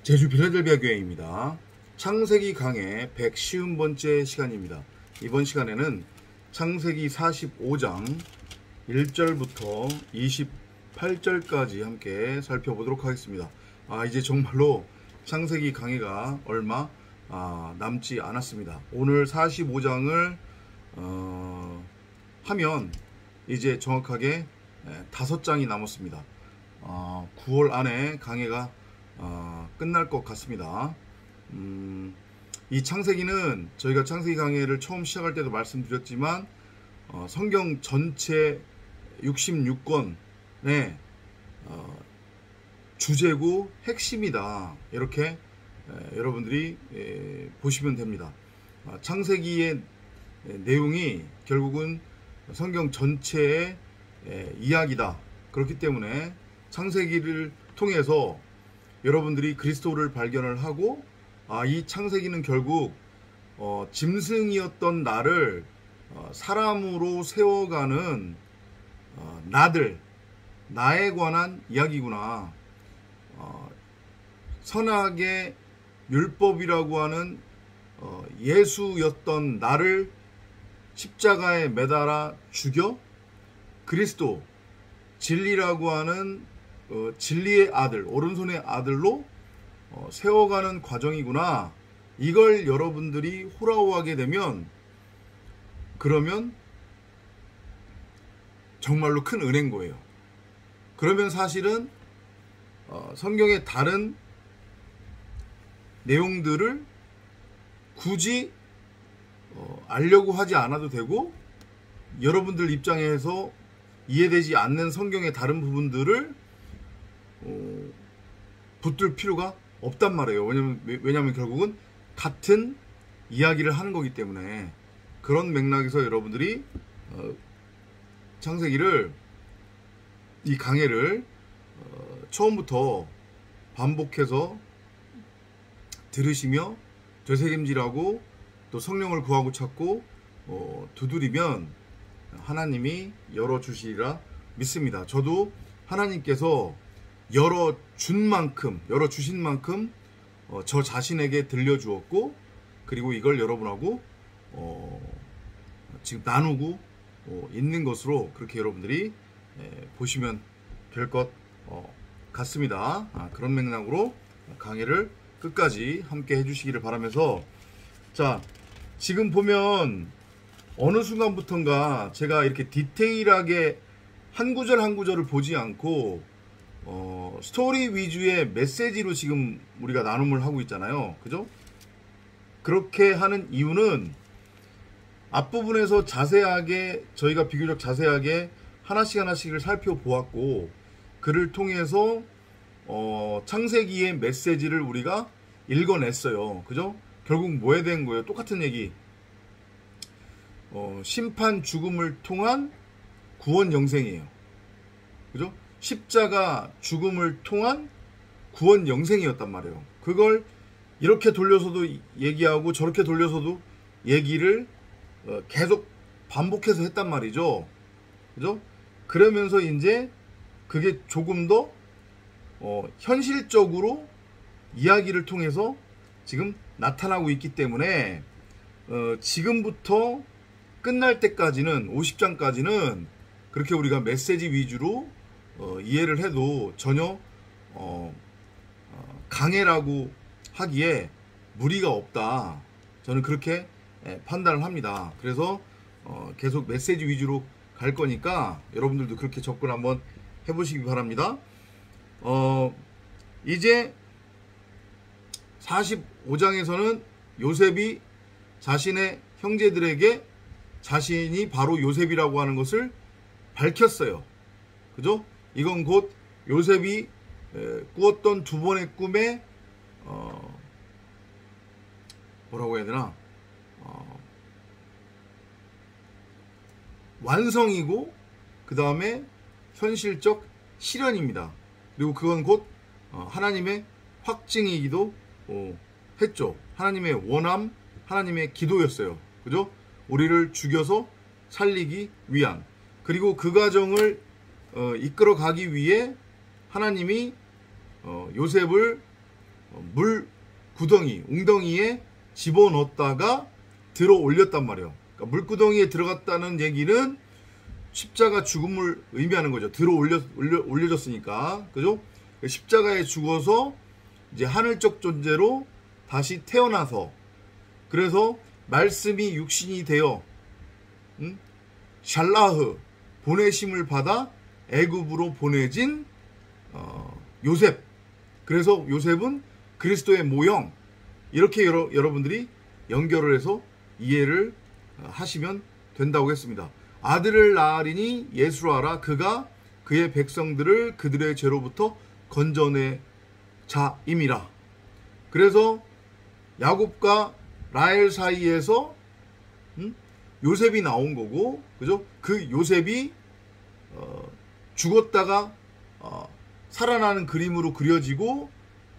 제주 빌라델비아 교회입니다. 창세기 강의 150번째 시간입니다. 이번 시간에는 창세기 45장 1절부터 28절까지 함께 살펴보도록 하겠습니다. 이제 정말로 창세기 강의가 얼마 남지 않았습니다. 오늘 45장을 하면 이제 정확하게 5장이 남았습니다. 9월 안에 강의가 끝날 것 같습니다. 이 창세기는 저희가 창세기 강의를 처음 시작할 때도 말씀드렸지만 성경 전체 66권의 주제고 핵심이다, 이렇게 여러분들이 보시면 됩니다. 창세기의 내용이 결국은 성경 전체의 이야기다. 그렇기 때문에 창세기를 통해서 여러분들이 그리스도를 발견을 하고 이 창세기는 결국 짐승이었던 나를 사람으로 세워가는 나에 관한 이야기구나. 선악의 율법이라고 하는 예수였던 나를 십자가에 매달아 죽여 그리스도, 진리라고 하는 진리의 아들, 오른손의 아들로 세워가는 과정이구나. 이걸 여러분들이 호라호하게 되면, 그러면 정말로 큰 은혜인 거예요. 그러면 사실은 성경의 다른 내용들을 굳이 알려고 하지 않아도 되고, 여러분들 입장에서 이해되지 않는 성경의 다른 부분들을 붙들 필요가 없단 말이에요. 왜냐면 결국은 같은 이야기를 하는 거기 때문에. 그런 맥락에서 여러분들이 창세기를, 이 강해를 처음부터 반복해서 들으시며 되새김질하고 또 성령을 구하고 찾고 두드리면 하나님이 열어주시리라 믿습니다. 저도 하나님께서 열어주신 만큼 저 자신에게 들려주었고, 그리고 이걸 여러분하고 지금 나누고 있는 것으로 그렇게 여러분들이 보시면 될 것 같습니다. 그런 맥락으로 강의를 끝까지 함께 해주시기를 바라면서, 자, 지금 보면 어느 순간부턴가 제가 이렇게 디테일하게 한 구절 한 구절을 보지 않고 스토리 위주의 메시지로 지금 우리가 나눔을 하고 있잖아요. 그죠? 그렇게 하는 이유는 앞부분에서 자세하게, 저희가 비교적 자세하게 하나씩을 살펴보았고, 그를 통해서 창세기의 메시지를 우리가 읽어냈어요. 그죠? 결국 뭐에 대한 거예요? 똑같은 얘기. 심판 죽음을 통한 구원 영생이에요. 그죠? 십자가 죽음을 통한 구원 영생이었단 말이에요. 그걸 이렇게 돌려서도 얘기하고 저렇게 돌려서도 얘기를 계속 반복해서 했단 말이죠. 그죠? 그러면서 이제 그게 조금 더 현실적으로 이야기를 통해서 지금 나타나고 있기 때문에 지금부터 끝날 때까지는, 50장까지는 그렇게 우리가 메시지 위주로 이해를 해도 전혀 강해라고 하기에 무리가 없다. 저는 그렇게 판단을 합니다. 그래서 계속 메시지 위주로 갈 거니까 여러분들도 그렇게 접근 한번 해보시기 바랍니다. 이제 45장에서는 요셉이 자신의 형제들에게 자신이 바로 요셉이라고 하는 것을 밝혔어요. 그죠? 이건 곧 요셉이 꾸었던 두 번의 꿈의 뭐라고 해야 되나, 완성이고 그 다음에 현실적 실현입니다. 그리고 그건 곧 하나님의 확증이기도 했죠. 하나님의 원함, 하나님의 기도였어요. 그죠? 우리를 죽여서 살리기 위한. 그리고 그 과정을 이끌어 가기 위해 하나님이 요셉을 물 구덩이, 웅덩이에 집어넣었다가 들어 올렸단 말이에요. 그러니까 물구덩이에 들어갔다는 얘기는 십자가 죽음을 의미하는 거죠. 들어 올려졌으니까. 그죠? 십자가에 죽어서 이제 하늘적 존재로 다시 태어나서, 그래서 말씀이 육신이 되어 샬라흐, 보내심을 받아 애굽으로 보내진 요셉. 그래서 요셉은 그리스도의 모형, 이렇게 여러분들이 연결을 해서 이해를 하시면 된다고 했습니다. 아들을 낳으리니 예수로 하라. 그가 그의 백성들을 그들의 죄로부터 건져내 자임이라. 그래서 야곱과 라헬 사이에서 요셉이 나온 거고, 그죠? 그 요셉이 죽었다가 살아나는 그림으로 그려지고,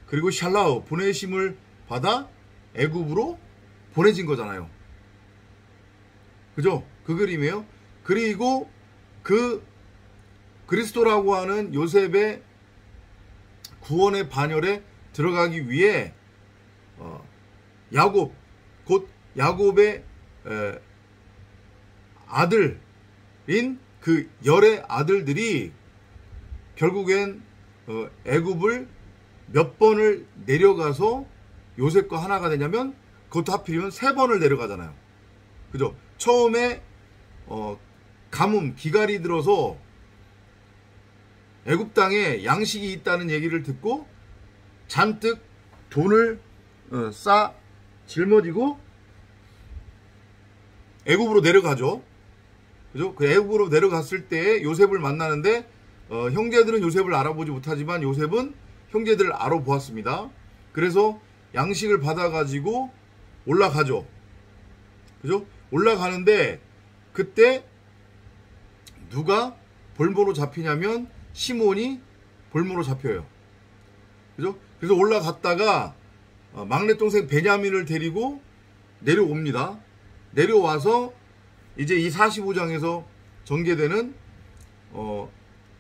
그리고 샬라우, 보내심을 받아 애굽으로 보내진 거잖아요. 그죠? 그 그림이에요. 그리고 그 그리스도라고 하는 요셉의 구원의 반열에 들어가기 위해 야곱, 곧 야곱의 아들인 그 열의 아들들이 결국엔 애굽을 몇 번을 내려가서 요셉과 하나가 되냐면, 그것도 하필이면 3번을 내려가잖아요. 그죠? 처음에 가뭄, 기갈이 들어서 애굽 땅에 양식이 있다는 얘기를 듣고 잔뜩 돈을 싸 짊어지고 애굽으로 내려가죠. 그죠? 그 애굽으로 내려갔을 때 요셉을 만나는데 형제들은 요셉을 알아보지 못하지만 요셉은 형제들을 알아보았습니다. 그래서 양식을 받아가지고 올라가죠. 그죠? 올라가는데 그때 누가 볼모로 잡히냐면 시몬이 볼모로 잡혀요. 그죠? 그래서 올라갔다가 막내 동생 베냐민을 데리고 내려옵니다. 내려와서 이제 이 45장에서 전개되는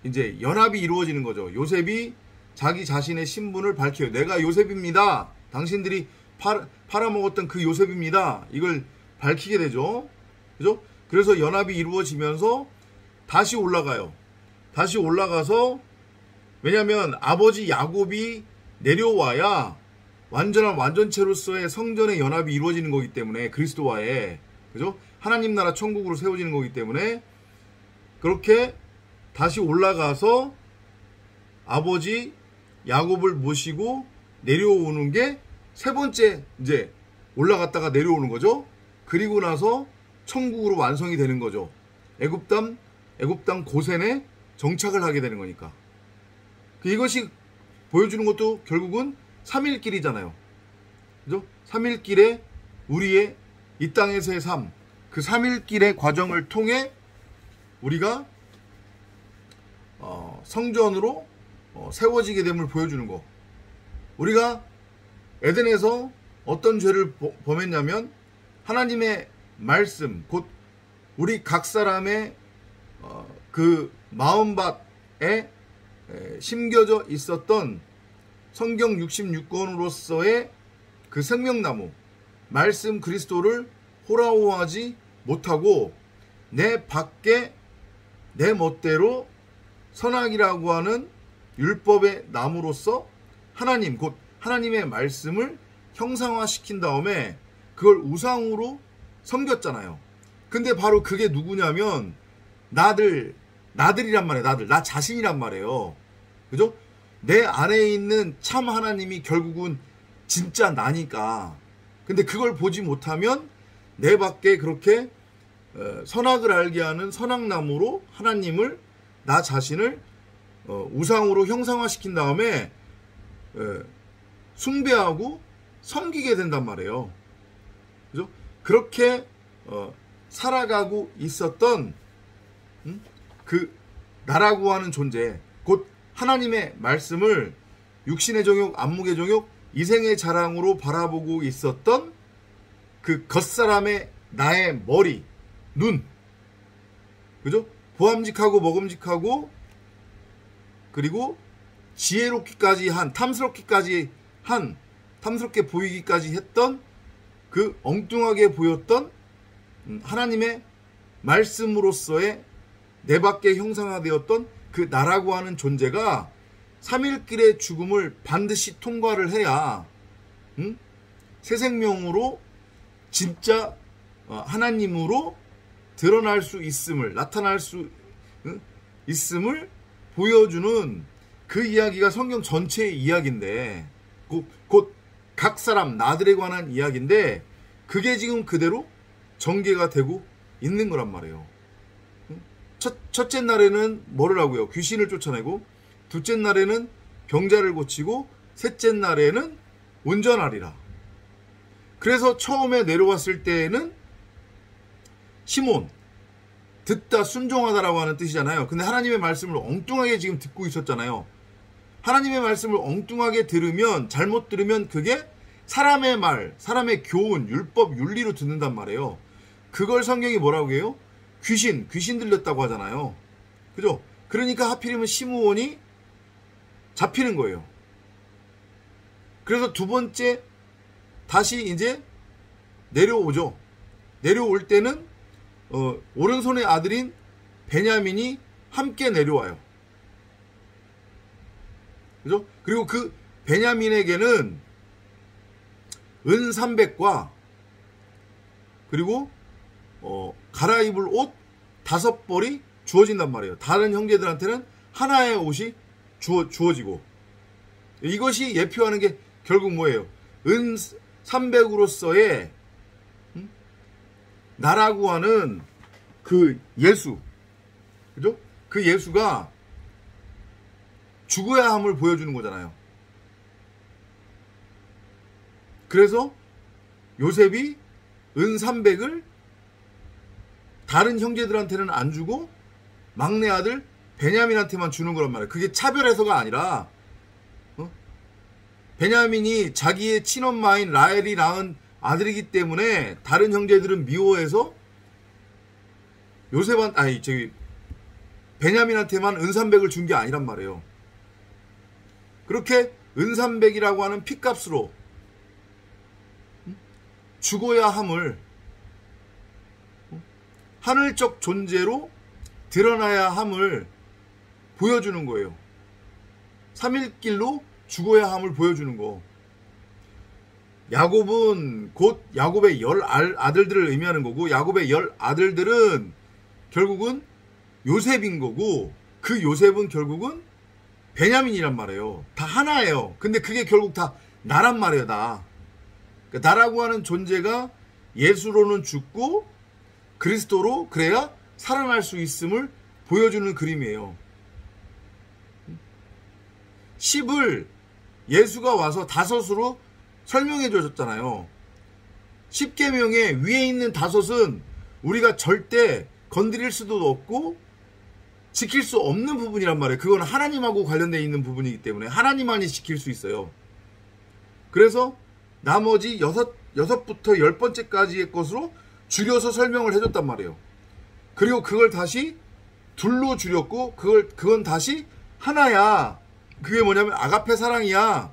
이제 연합이 이루어지는 거죠. 요셉이 자기 자신의 신분을 밝혀요. 내가 요셉입니다. 당신들이 팔아먹었던 그 요셉입니다. 이걸 밝히게 되죠. 그죠? 그래서 연합이 이루어지면서 다시 올라가요. 다시 올라가서, 왜냐면 아버지 야곱이 내려와야 완전한 완전체로서의 성전의 연합이 이루어지는 거기 때문에, 그리스도와의, 그죠? 하나님 나라 천국으로 세워지는 거기 때문에 그렇게 다시 올라가서 아버지 야곱을 모시고 내려오는 게 3번째 이제 올라갔다가 내려오는 거죠. 그리고 나서 천국으로 완성이 되는 거죠. 애굽 땅 고센에 정착을 하게 되는 거니까. 이것이 보여주는 것도 결국은 3일길이잖아요. 그죠? 3일길에 우리의 이 땅에서의 삶, 그 3일길의 과정을 통해 우리가 성전으로 세워지게 됨을 보여주는 거. 우리가 에덴에서 어떤 죄를 범했냐면 하나님의 말씀, 곧 우리 각 사람의 그 마음밭에 심겨져 있었던 성경 66권으로서의 그 생명나무 말씀 그리스도를 호라호하지 못하고 내 밖에 내 멋대로 선악이라고 하는 율법의 나무로서 하나님, 곧 하나님의 말씀을 형상화시킨 다음에 그걸 우상으로 섬겼잖아요. 근데 바로 그게 누구냐면 나들이란 말이에요. 나 자신이란 말이에요. 그죠? 내 안에 있는 참 하나님이 결국은 진짜 나니까. 근데 그걸 보지 못하면 내 밖에 그렇게 선악을 알게 하는 선악나무로 하나님을, 나 자신을 우상으로 형상화시킨 다음에 숭배하고 섬기게 된단 말이에요. 그죠? 그렇게 살아가고 있었던 그 나라고 하는 존재, 곧 하나님의 말씀을 육신의 정욕, 안목의 정욕, 이생의 자랑으로 바라보고 있었던 그 겉사람의 나의 머리, 눈, 그죠? 보암직하고 먹음직하고 그리고 지혜롭기까지 한, 탐스럽기까지 한 탐스럽게 보이기까지 했던 그 엉뚱하게 보였던 하나님의 말씀으로서의 내 밖에 형상화되었던 그 나라고 하는 존재가 3일길의 죽음을 반드시 통과를 해야 새 생명으로 진짜 하나님으로 드러날 수 있음을, 나타날 수 있음을 보여주는 그 이야기가 성경 전체의 이야기인데, 곧 각 사람 나들에 관한 이야기인데, 그게 지금 그대로 전개가 되고 있는 거란 말이에요. 첫째 날에는 뭐를 하고요? 귀신을 쫓아내고, 둘째 날에는 병자를 고치고, 셋째 날에는 운전하리라. 그래서 처음에 내려왔을 때에는 시몬, 듣다 순종하다라고 하는 뜻이잖아요. 근데 하나님의 말씀을 엉뚱하게 지금 듣고 있었잖아요. 하나님의 말씀을 엉뚱하게 들으면, 잘못 들으면 그게 사람의 말, 사람의 교훈, 율법, 윤리로 듣는단 말이에요. 그걸 성경이 뭐라고 해요? 귀신 들렸다고 하잖아요. 그죠? 그러니까 하필이면 시므온이 잡히는 거예요. 그래서 두 번째 다시 이제 내려오죠. 내려올 때는 오른손의 아들인 베냐민이 함께 내려와요. 그죠? 그리고 그 베냐민에게는 은 300과 그리고 갈아입을 옷 5벌이 주어진단 말이에요. 다른 형제들한테는 하나의 옷이 주어지고, 이것이 예표하는 게 결국 뭐예요? 은 300으로서의 나라고 하는 그 예수, 그죠? 그 예수가 죽어야 함을 보여주는 거잖아요. 그래서 요셉이 은 300을 다른 형제들한테는 안 주고 막내 아들 베냐민한테만 주는 거란 말이에요. 그게 차별해서가 아니라 베냐민이 자기의 친엄마인 라헬이 낳은 아들이기 때문에 다른 형제들은 미워해서 베냐민한테만 은 300을 준 게 아니란 말이에요. 그렇게 은 300이라고 하는 핏값으로 죽어야 함을, 하늘적 존재로 드러나야 함을 보여주는 거예요. 3일길로 죽어야 함을 보여주는 거. 야곱은 곧 야곱의 10아들들을 의미하는 거고, 야곱의 10아들들은 결국은 요셉인 거고, 그 요셉은 결국은 베냐민이란 말이에요. 다 하나예요. 근데 그게 결국 다 나란 말이에요. 그러니까 나라고 하는 존재가 예수로는 죽고 그리스도로 그래야 살아날 수 있음을 보여주는 그림이에요. 10을 예수가 와서 5으로 설명해 주셨잖아요. 10계명의 위에 있는 5은 우리가 절대 건드릴 수도 없고 지킬 수 없는 부분이란 말이에요. 그건 하나님하고 관련되어 있는 부분이기 때문에 하나님만이 지킬 수 있어요. 그래서 나머지 6부터 10번째까지의 것으로 줄여서 설명을 해줬단 말이에요. 그리고 그걸 다시 둘로 줄였고, 그건 다시 하나야. 그게 뭐냐면 아가페 사랑이야.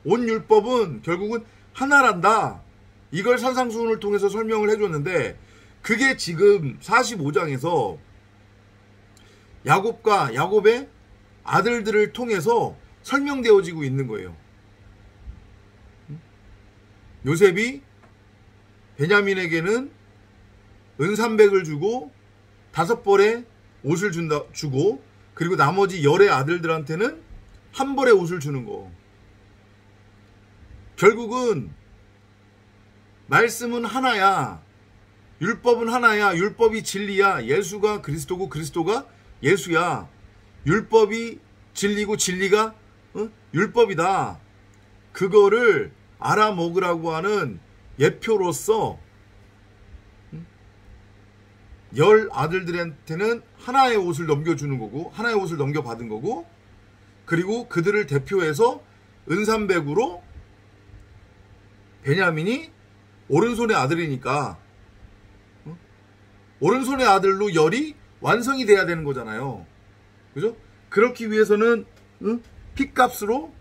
온 율법은 결국은 하나란다. 이걸 산상수훈을 통해서 설명을 해줬는데, 그게 지금 45장에서 야곱과 야곱의 아들들을 통해서 설명되어지고 있는 거예요. 요셉이 베냐민에게는 은 300을 주고 5벌의 옷을 주고, 그리고 나머지 10의 아들들한테는 한 벌의 옷을 주는 거. 결국은 말씀은 하나야. 율법은 하나야. 율법이 진리야. 예수가 그리스도고 그리스도가 예수야. 율법이 진리고 진리가 율법이다. 그거를 알아먹으라고 하는 예표로서 10 아들들한테는 하나의 옷을 넘겨주는 거고, 하나의 옷을 넘겨받은 거고, 그리고 그들을 대표해서 은 300으로 베냐민이 오른손의 아들이니까 오른손의 아들로 10이 완성이 돼야 되는 거잖아요. 그죠? 그렇기 위해서는 핏값으로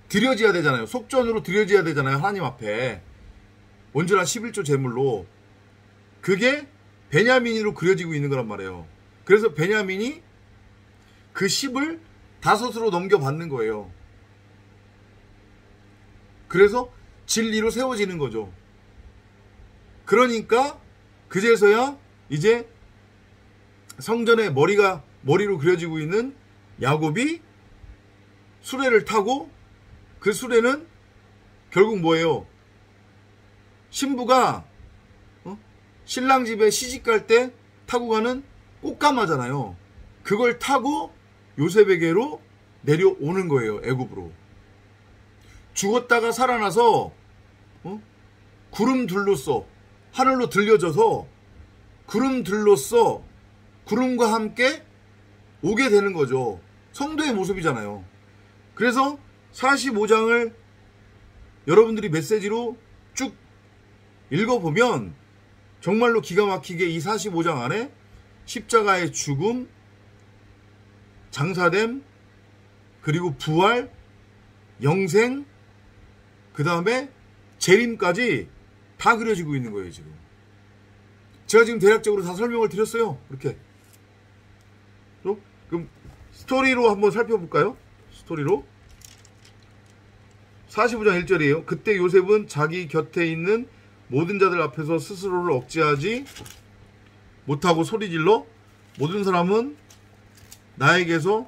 드려져야 되잖아요. 속전으로 드려져야 되잖아요. 하나님 앞에. 온전한 11조 제물로. 그게 베냐민으로 그려지고 있는 거란 말이에요. 그래서 베냐민이 그 10을 다섯으로 넘겨받는 거예요. 그래서 진리로 세워지는 거죠. 그러니까 그제서야 이제 성전에 머리로 그려지고 있는 야곱이 수레를 타고, 그 수레는 결국 뭐예요? 신부가 신랑 집에 시집 갈 때 타고 가는 꽃가마잖아요. 그걸 타고 요셉에게로 내려오는 거예요. 애굽으로. 죽었다가 살아나서 구름들로써 하늘로 들려져서 구름들로써 구름과 함께 오게 되는 거죠. 성도의 모습이잖아요. 그래서 45장을 여러분들이 메시지로 쭉 읽어보면 정말로 기가 막히게 이 45장 안에 십자가의 죽음, 장사됨, 그리고 부활, 영생, 그 다음에 재림까지 다 그려지고 있는 거예요. 지금 제가 지금 대략적으로 다 설명을 드렸어요. 이렇게. 그럼 스토리로 한번 살펴볼까요? 스토리로 45장 1절이에요. 그때 요셉은 자기 곁에 있는 모든 자들 앞에서 스스로를 억제하지 못하고 소리질러 모든 사람은 나에게서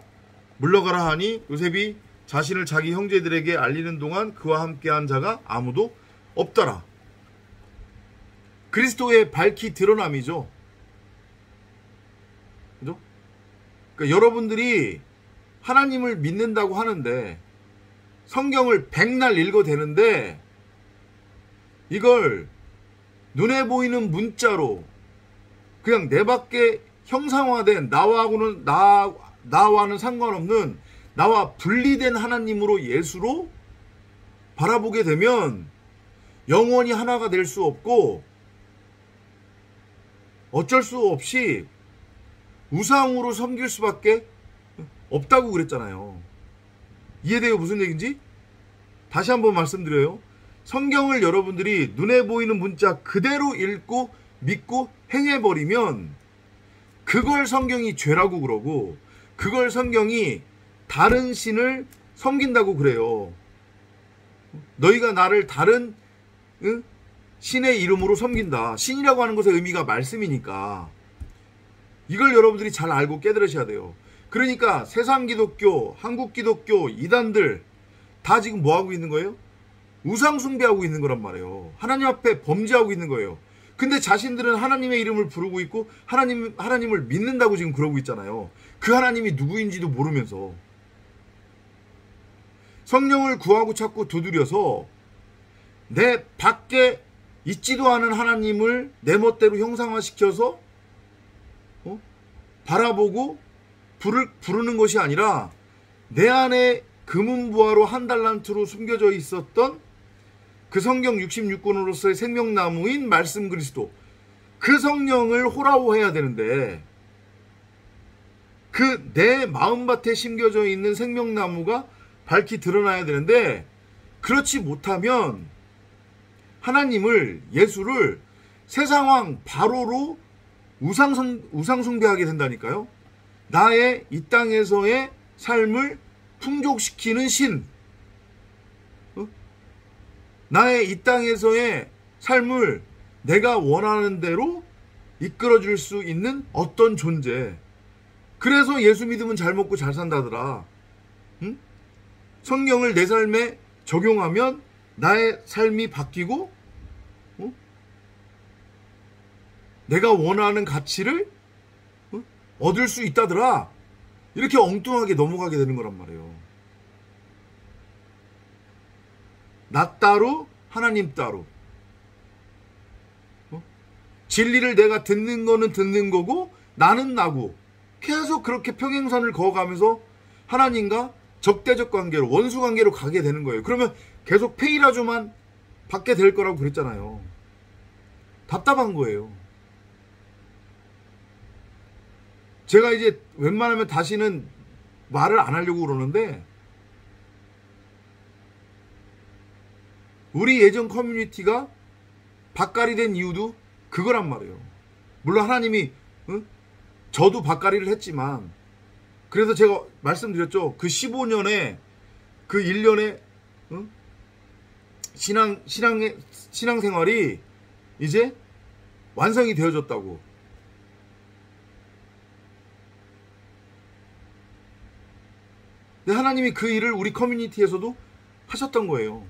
물러가라 하니 요셉이 자신을 자기 형제들에게 알리는 동안 그와 함께한 자가 아무도 없더라. 그리스도의 밝히 드러남이죠. 그죠? 그러니까 여러분들이 하나님을 믿는다고 하는데 성경을 백날 읽어대는데 이걸 눈에 보이는 문자로 그냥 내 밖에 형상화된 나와는 상관없는 나와 분리된 하나님으로 예수로 바라보게 되면 영원히 하나가 될 수 없고 어쩔 수 없이 우상으로 섬길 수밖에 없다고 그랬잖아요. 이해돼요? 무슨 얘기인지? 다시 한번 말씀드려요. 성경을 여러분들이 눈에 보이는 문자 그대로 읽고 믿고 행해버리면 그걸 성경이 죄라고 그러고 그걸 성경이 다른 신을 섬긴다고 그래요. 너희가 나를 다른 신의 이름으로 섬긴다. 신이라고 하는 것의 의미가 말씀이니까 이걸 여러분들이 잘 알고 깨달으셔야 돼요. 그러니까 세상 기독교, 한국 기독교, 이단들 다 지금 뭐 하고 있는 거예요? 우상 숭배하고 있는 거란 말이에요. 하나님 앞에 범죄하고 있는 거예요. 근데 자신들은 하나님의 이름을 부르고 있고 하나님을 믿는다고 지금 그러고 있잖아요. 그 하나님이 누구인지도 모르면서 성령을 구하고 찾고 두드려서 내 밖에 있지도 않은 하나님을 내 멋대로 형상화시켜서 바라보고 부르는 것이 아니라 내 안에 금은부화로 한 달란트로 숨겨져 있었던 그 성경 66권으로서의 생명나무인 말씀 그리스도, 그 성령을 호라호해야 되는데 그 내 마음밭에 심겨져 있는 생명나무가 밝히 드러나야 되는데 그렇지 못하면 하나님을, 예수를 세상왕 바로로 우상숭배하게 된다니까요. 나의 이 땅에서의 삶을 풍족시키는 신, 나의 이 땅에서의 삶을 내가 원하는 대로 이끌어줄 수 있는 어떤 존재. 그래서 예수 믿으면 잘 먹고 잘 산다더라. 응? 성경을 내 삶에 적용하면 나의 삶이 바뀌고 내가 원하는 가치를 얻을 수 있다더라. 이렇게 엉뚱하게 넘어가게 되는 거란 말이에요. 나 따로 하나님 따로. 진리를 내가 듣는 거는 듣는 거고 나는 나고 계속 그렇게 평행선을 그어가면서 하나님과 적대적 관계로, 원수 관계로 가게 되는 거예요. 그러면 계속 페이라조만 받게 될 거라고 그랬잖아요. 답답한 거예요. 제가 이제 웬만하면 다시는 말을 안 하려고 그러는데 우리 예전 커뮤니티가 밭갈이 된 이유도 그거란 말이에요. 물론 하나님이 저도 밭갈이를 했지만, 그래서 제가 말씀드렸죠. 그 15년에 그 1년에 신앙생활이 이제 완성이 되어졌다고. 근데 하나님이 그 일을 우리 커뮤니티에서도 하셨던 거예요.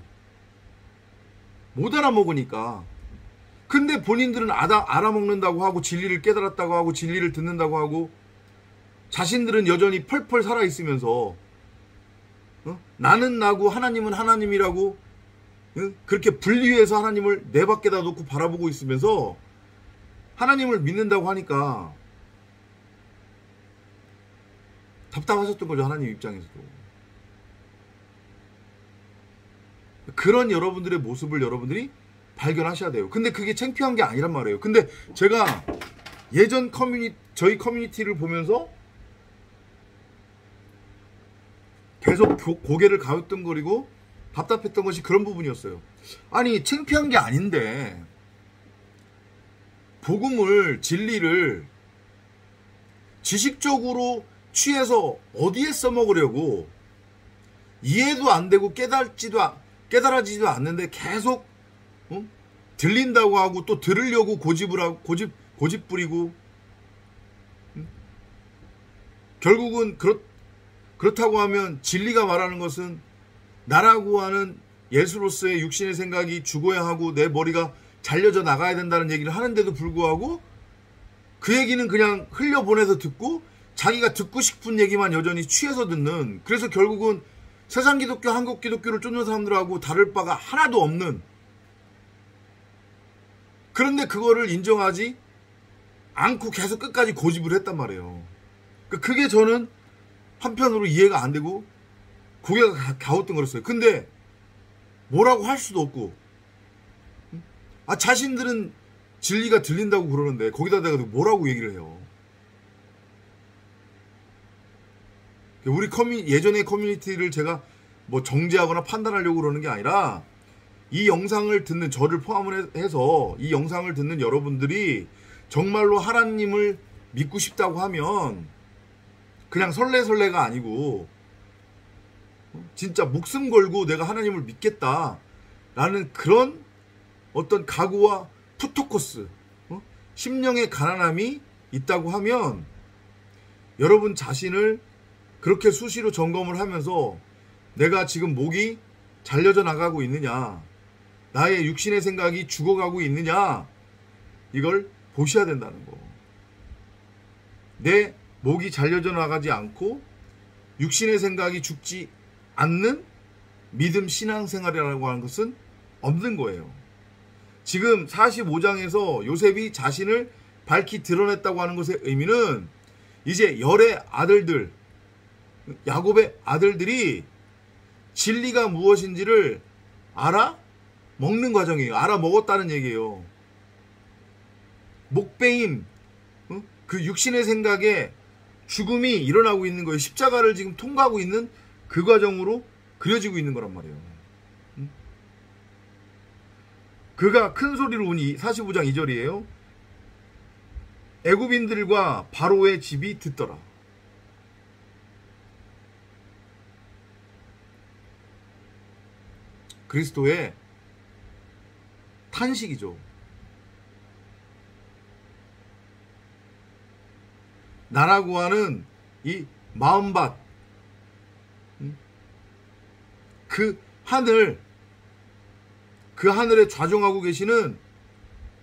못 알아먹으니까. 근데 본인들은 알아먹는다고 하고, 진리를 깨달았다고 하고, 진리를 듣는다고 하고, 자신들은 여전히 펄펄 살아있으면서 나는 나고 하나님은 하나님이라고 그렇게 분리해서 하나님을 내 밖에다 놓고 바라보고 있으면서 하나님을 믿는다고 하니까 답답하셨던 거죠. 하나님 입장에서도. 그런 여러분들의 모습을 여러분들이 발견하셔야 돼요. 근데 그게 창피한 게 아니란 말이에요. 근데 제가 예전 저희 커뮤니티를 보면서 계속 고개를 가우뚱거리고 답답했던 것이 그런 부분이었어요. 아니, 창피한 게 아닌데 복음을, 진리를 지식적으로 취해서 어디에 써먹으려고, 이해도 안 되고 깨달아지지도 않는데 계속 들린다고 하고 또 들으려고 고집 부리고, 결국은 그렇다고 하면 진리가 말하는 것은 나라고 하는 예수로서의 육신의 생각이 죽어야 하고 내 머리가 잘려져 나가야 된다는 얘기를 하는데도 불구하고 그 얘기는 그냥 흘려보내서 듣고 자기가 듣고 싶은 얘기만 여전히 취해서 듣는, 그래서 결국은 세상 기독교, 한국 기독교를 쫓는 사람들하고 다를 바가 하나도 없는, 그런데 그거를 인정하지 않고 계속 끝까지 고집을 했단 말이에요. 그게 저는 한편으로 이해가 안 되고 고개가 갸우뚱거렸어요. 근데 뭐라고 할 수도 없고, 자신들은 진리가 들린다고 그러는데 거기다 대고 뭐라고 얘기를 해요. 우리 예전의 커뮤니티를 제가 뭐 정죄하거나 판단하려고 그러는 게 아니라, 이 영상을 듣는 저를 포함을 해서 이 영상을 듣는 여러분들이 정말로 하나님을 믿고 싶다고 하면 그냥 설레설레가 아니고 진짜 목숨 걸고 내가 하나님을 믿겠다라는 그런 어떤 각오와 푸토코스, 심령의 가난함이 있다고 하면 여러분 자신을 그렇게 수시로 점검을 하면서 내가 지금 목이 잘려져 나가고 있느냐, 나의 육신의 생각이 죽어가고 있느냐, 이걸 보셔야 된다는 거. 내 목이 잘려져 나가지 않고 육신의 생각이 죽지 않는 믿음 신앙생활이라고 하는 것은 없는 거예요. 지금 45장에서 요셉이 자신을 밝히 드러냈다고 하는 것의 의미는 이제 열의 아들들, 야곱의 아들들이 진리가 무엇인지를 알아먹는 과정이에요. 알아먹었다는 얘기예요. 목베임, 그 육신의 생각에 죽음이 일어나고 있는 거예요. 십자가를 지금 통과하고 있는 그 과정으로 그려지고 있는 거란 말이에요. 그가 큰 소리로 우니 45장 2절이에요. 애굽인들과 바로의 집이 듣더라. 그리스도의 탄식이죠. 나라고 하는 이 마음밭, 그 하늘에 좌종하고 계시는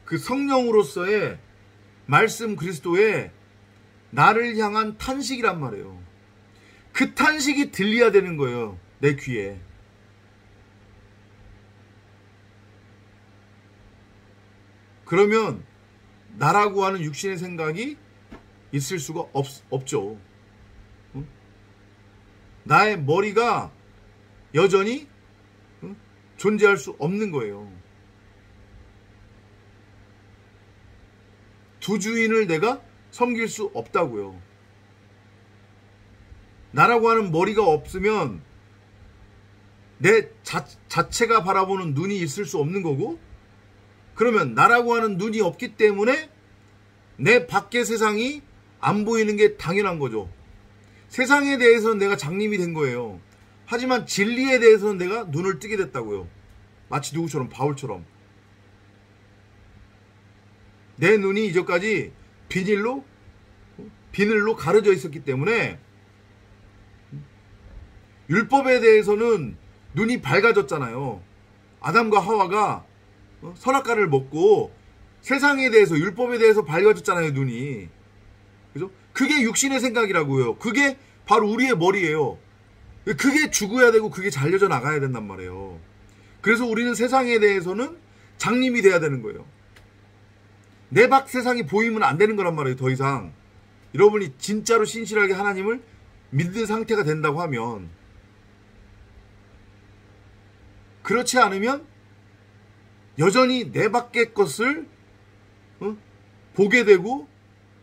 그 성령으로서의 말씀 그리스도의 나를 향한 탄식이란 말이에요. 그 탄식이 들려야 되는 거예요. 내 귀에. 그러면 나라고 하는 육신의 생각이 있을 수가 없죠. 나의 머리가 여전히 존재할 수 없는 거예요. 두 주인을 내가 섬길 수 없다고요. 나라고 하는 머리가 없으면 내 자체가 바라보는 눈이 있을 수 없는 거고, 그러면 나라고 하는 눈이 없기 때문에 내 밖의 세상이 안 보이는 게 당연한 거죠. 세상에 대해서는 내가 장님이 된 거예요. 하지만 진리에 대해서는 내가 눈을 뜨게 됐다고요. 마치 누구처럼? 바울처럼. 내 눈이 이전까지 비늘로 가려져 있었기 때문에 율법에 대해서는 눈이 밝아졌잖아요. 아담과 하와가 선악과를 먹고 세상에 대해서, 율법에 대해서 밝아졌잖아요, 눈이. 그죠? 그게 육신의 생각이라고요. 그게 바로 우리의 머리예요. 그게 죽어야 되고 그게 잘려져 나가야 된단 말이에요. 그래서 우리는 세상에 대해서는 장님이 돼야 되는 거예요. 내 밖 세상이 보이면 안 되는 거란 말이에요, 더 이상. 여러분이 진짜로 신실하게 하나님을 믿는 상태가 된다고 하면. 그렇지 않으면 여전히 내 밖의 것을 보게 되고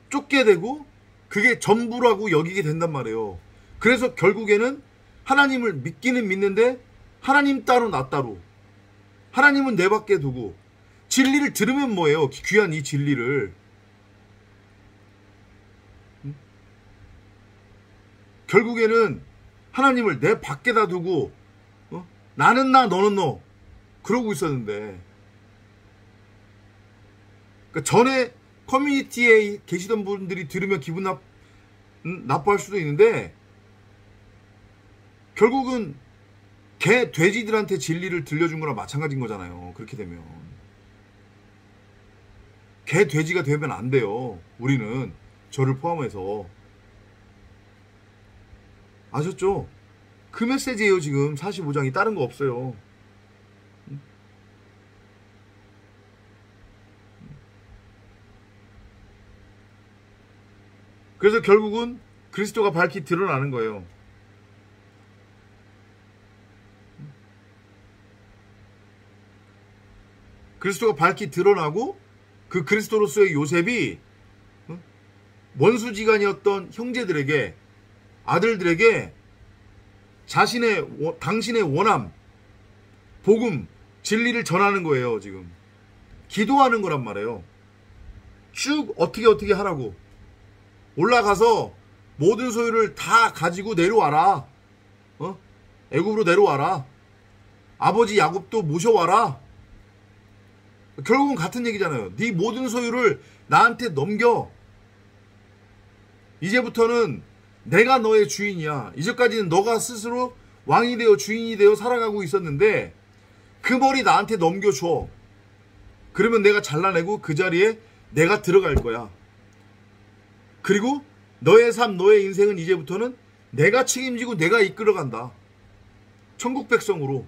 쫓게 되고 그게 전부라고 여기게 된단 말이에요. 그래서 결국에는 하나님을 믿기는 믿는데 하나님 따로 나 따로, 하나님은 내 밖에 두고, 진리를 들으면 뭐예요? 귀한 이 진리를. 결국에는 하나님을 내 밖에다 두고 나는 나 너는 너 그러고 있었는데, 그러니까 전에 커뮤니티에 계시던 분들이 들으면 기분 나빠할 수도 있는데, 결국은 개 돼지들한테 진리를 들려준 거랑 마찬가지인 거잖아요. 그렇게 되면 개 돼지가 되면 안 돼요. 우리는, 저를 포함해서. 아셨죠? 그 메시지예요. 지금 45장이 다른 거 없어요. 그래서 결국은 그리스도가 밝히 드러나는 거예요. 그리스도가 밝히 드러나고, 그 그리스도로서의 요셉이 원수지간이었던 형제들에게, 아들들에게 당신의 원함, 복음, 진리를 전하는 거예요. 지금 기도하는 거란 말이에요. 쭉 어떻게 하라고. 올라가서 모든 소유를 다 가지고 내려와라. 애굽으로 내려와라. 아버지 야곱도 모셔와라. 결국은 같은 얘기잖아요. 네 모든 소유를 나한테 넘겨. 이제부터는 내가 너의 주인이야. 이제까지는 너가 스스로 왕이 되어 주인이 되어 살아가고 있었는데 그 머리 나한테 넘겨줘. 그러면 내가 잘라내고 그 자리에 내가 들어갈 거야. 그리고 너의 삶, 너의 인생은 이제부터는 내가 책임지고 내가 이끌어간다. 천국 백성으로.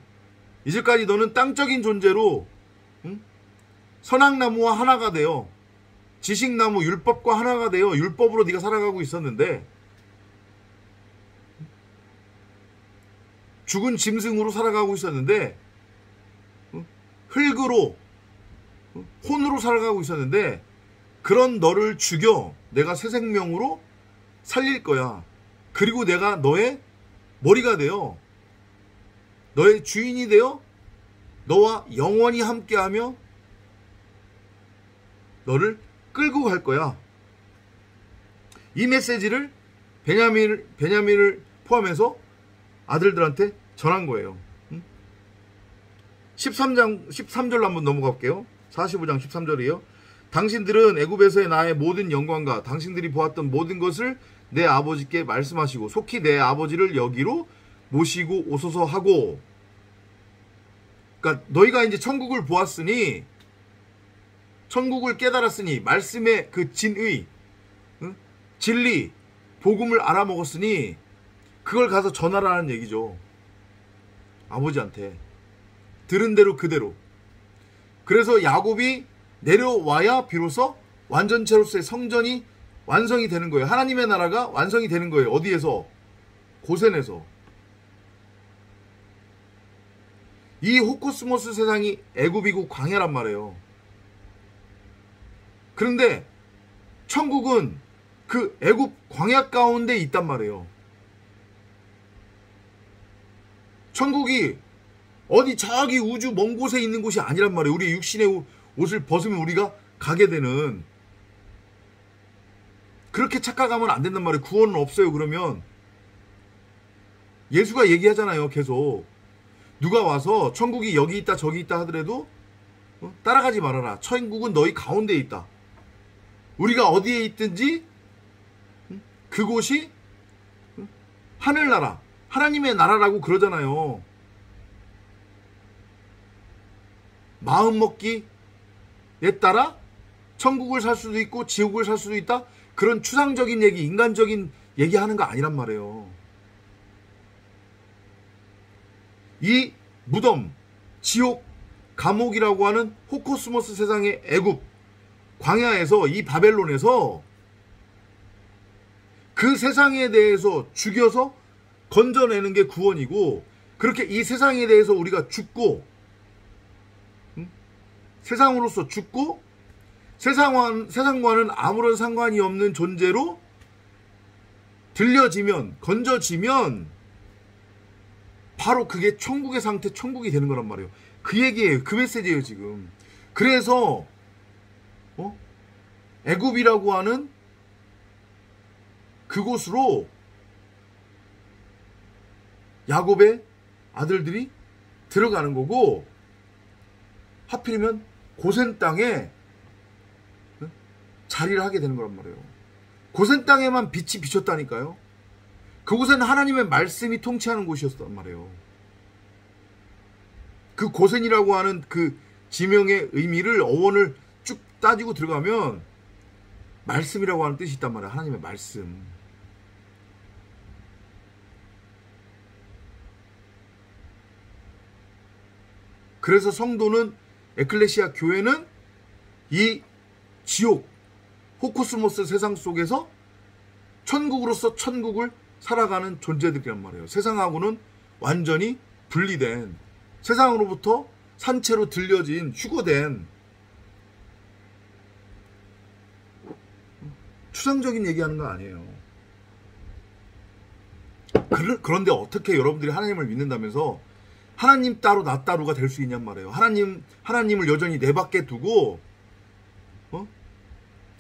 이제까지 너는 땅적인 존재로 선악나무와 하나가 되어, 지식나무 율법과 하나가 되어 율법으로 네가 살아가고 있었는데, 죽은 짐승으로 살아가고 있었는데, 흙으로, 혼으로 살아가고 있었는데, 그런 너를 죽여 내가 새 생명으로 살릴 거야. 그리고 내가 너의 머리가 되어, 너의 주인이 되어 너와 영원히 함께하며 너를 끌고 갈 거야. 이 메시지를 베냐민을 포함해서 아들들한테 전한 거예요. 13절로 한번 넘어갈게요. 45장 13절이에요. 당신들은 애굽에서의 나의 모든 영광과 당신들이 보았던 모든 것을 내 아버지께 말씀하시고 속히 내 아버지를 여기로 모시고 오소서 하고. 그러니까 너희가 이제 천국을 보았으니, 천국을 깨달았으니, 말씀의 그 진의, 진리, 복음을 알아먹었으니 그걸 가서 전하라는 얘기죠. 아버지한테. 들은 대로 그대로. 그래서 야곱이 내려와야 비로소 완전체로서의 성전이 완성이 되는 거예요. 하나님의 나라가 완성이 되는 거예요. 어디에서? 고센에서. 이 호코스모스 세상이 애굽이고 광야란 말이에요. 그런데 천국은 그 애굽 광야 가운데 있단 말이에요. 천국이 어디 저기 우주 먼 곳에 있는 곳이 아니란 말이에요. 우리 육신의 옷을 벗으면 우리가 가게 되는, 그렇게 착각하면 안 된단 말이에요. 구원은 없어요. 그러면 예수가 얘기하잖아요. 계속 누가 와서 천국이 여기 있다 저기 있다 하더라도 따라가지 말아라. 천국은 너희 가운데에 있다. 우리가 어디에 있든지 그곳이 하늘나라, 하나님의 나라라고 그러잖아요. 마음먹기에 따라 천국을 살 수도 있고 지옥을 살 수도 있다. 그런 추상적인 얘기, 인간적인 얘기하는 거 아니란 말이에요. 이 무덤, 지옥, 감옥이라고 하는 호코스모스 세상의 애굽, 광야에서, 이 바벨론에서 그 세상에 대해서 죽여서 건져내는 게 구원이고, 그렇게 이 세상에 대해서 우리가 죽고, 세상으로서 죽고, 세상과는 아무런 상관이 없는 존재로 들려지면, 건져지면 바로 그게 천국의 상태, 천국이 되는 거란 말이에요. 그 얘기예요. 그 메시지예요 지금. 그래서 애굽이라고 하는 그곳으로 야곱의 아들들이 들어가는 거고, 하필이면 고센 땅에 자리를 하게 되는 거란 말이에요. 고센 땅에만 빛이 비쳤다니까요. 그곳에는 하나님의 말씀이 통치하는 곳이었단 말이에요. 그 고센이라고 하는 그 지명의 의미를, 어원을 쭉 따지고 들어가면 말씀이라고 하는 뜻이 있단 말이에요. 하나님의 말씀. 그래서 성도는, 에클레시아 교회는 이 지옥, 호코스모스 세상 속에서 천국으로서 천국을 살아가는 존재들이란 말이에요. 세상하고는 완전히 분리된, 세상으로부터 산채로 들려진, 휴거된, 추상적인 얘기하는 거 아니에요. 그런데 어떻게 여러분들이 하나님을 믿는다면서 하나님 따로 나 따로가 될 수 있냔 말이에요. 하나님을 여전히 내 밖에 두고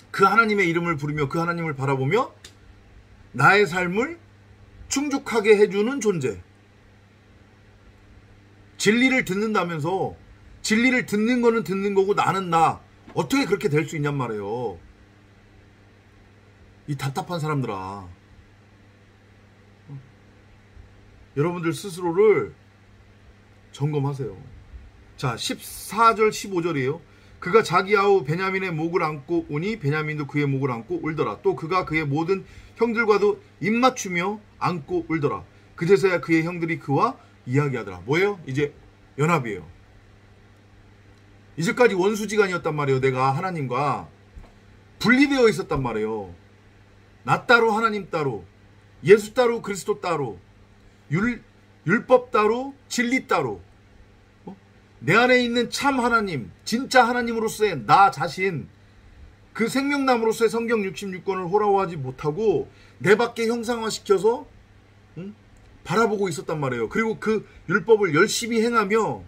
그 하나님의 이름을 부르며 그 하나님을 바라보며 나의 삶을 충족하게 해주는 존재. 진리를 듣는다면서, 진리를 듣는 거는 듣는 거고 나는 나, 어떻게 그렇게 될 수 있냔 말이에요. 이 답답한 사람들아. 여러분들 스스로를 점검하세요. 자, 14절 15절이에요. 그가 자기 아우 베냐민의 목을 안고 오니 베냐민도 그의 목을 안고 울더라. 또 그가 그의 모든 형들과도 입맞추며 안고 울더라. 그제서야 그의 형들이 그와 이야기하더라. 뭐예요? 이제 연합이에요. 이제까지 원수지간이었단 말이에요. 내가 하나님과 분리되어 있었단 말이에요. 나 따로 하나님 따로, 예수 따로 그리스도 따로, 율법 따로 진리 따로, 내 안에 있는 참 하나님, 진짜 하나님으로서의 나 자신, 그 생명나무로서의 성경 66권을 호라워하지 못하고 내 밖에 형상화시켜서 바라보고 있었단 말이에요. 그리고 그 율법을 열심히 행하며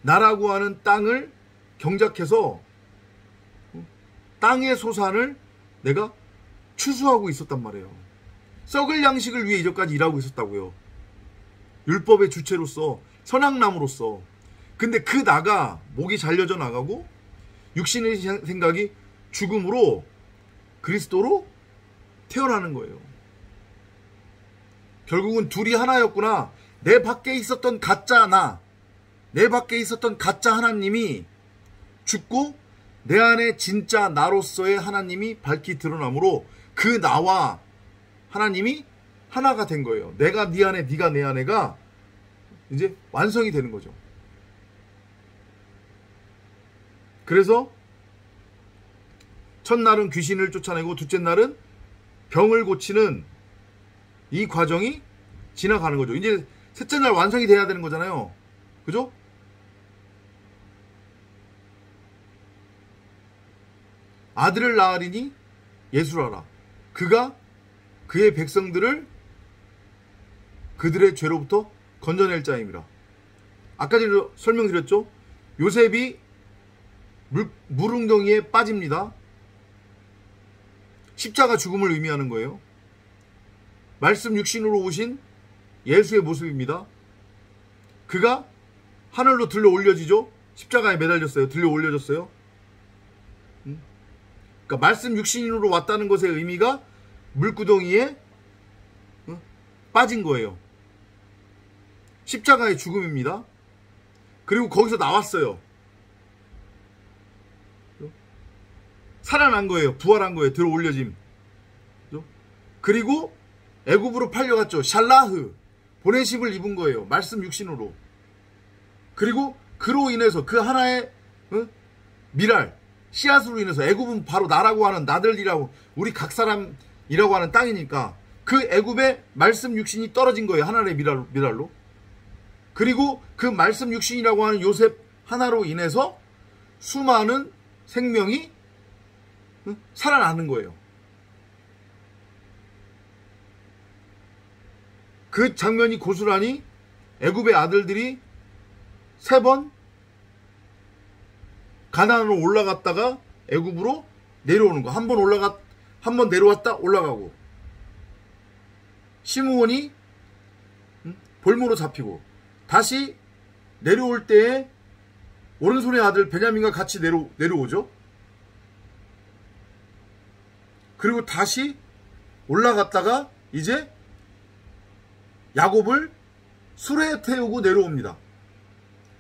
나라고 하는 땅을 경작해서 땅의 소산을 내가 추수하고 있었단 말이에요. 썩을 양식을 위해 이전까지 일하고 있었다고요. 율법의 주체로서, 선악나무로서. 근데 그 나가 목이 잘려져 나가고 육신의 생각이 죽음으로 그리스도로 태어나는 거예요. 결국은 둘이 하나였구나. 내 밖에 있었던 가짜 나, 내 밖에 있었던 가짜 하나님이 죽고 내 안에 진짜 나로서의 하나님이 밝히 드러나므로 그 나와 하나님이 하나가 된 거예요. 내가 네 안에, 네가 내 안에가 이제 완성이 되는 거죠. 그래서 첫날은 귀신을 쫓아내고 둘째 날은 병을 고치는 이 과정이 지나가는 거죠. 이제 셋째 날 완성이 돼야 되는 거잖아요. 그죠? 아들을 낳으리니 예수라라. 그가 그의 백성들을 그들의 죄로부터 건져낼 자임이라. 아까 전에 설명드렸죠. 요셉이 물웅덩이에 빠집니다. 십자가 죽음을 의미하는 거예요. 말씀 육신으로 오신 예수의 모습입니다. 그가 하늘로 들려 올려지죠. 십자가에 매달렸어요. 들려 올려졌어요. 그러니까 말씀 육신으로 왔다는 것의 의미가 물구덩이에 빠진 거예요. 십자가의 죽음입니다. 그리고 거기서 나왔어요. 살아난 거예요. 부활한 거예요. 들어 올려짐. 그리고 애굽으로 팔려갔죠. 샬라흐, 보내심을 입은 거예요. 말씀 육신으로. 그리고 그로 인해서 그 하나의 미랄, 씨앗으로 인해서, 애굽은 바로 나라고 하는, 나들이라고, 우리 각 사람이라고 하는 땅이니까 그 애굽에 말씀 육신이 떨어진 거예요. 하나의 미랄로. 그리고 그 말씀 육신이라고 하는 요셉 하나로 인해서 수많은 생명이 살아나는 거예요. 그 장면이 고스란히 애굽의 아들들이 3번 가나안으로 올라갔다가 애굽으로 내려오는 거. 한 번 내려왔다 올라가고, 시므온이 볼모로 잡히고, 다시 내려올 때에 오른손의 아들 베냐민과 같이 내려오죠. 그리고 다시 올라갔다가 이제 야곱을 수레에 태우고 내려옵니다.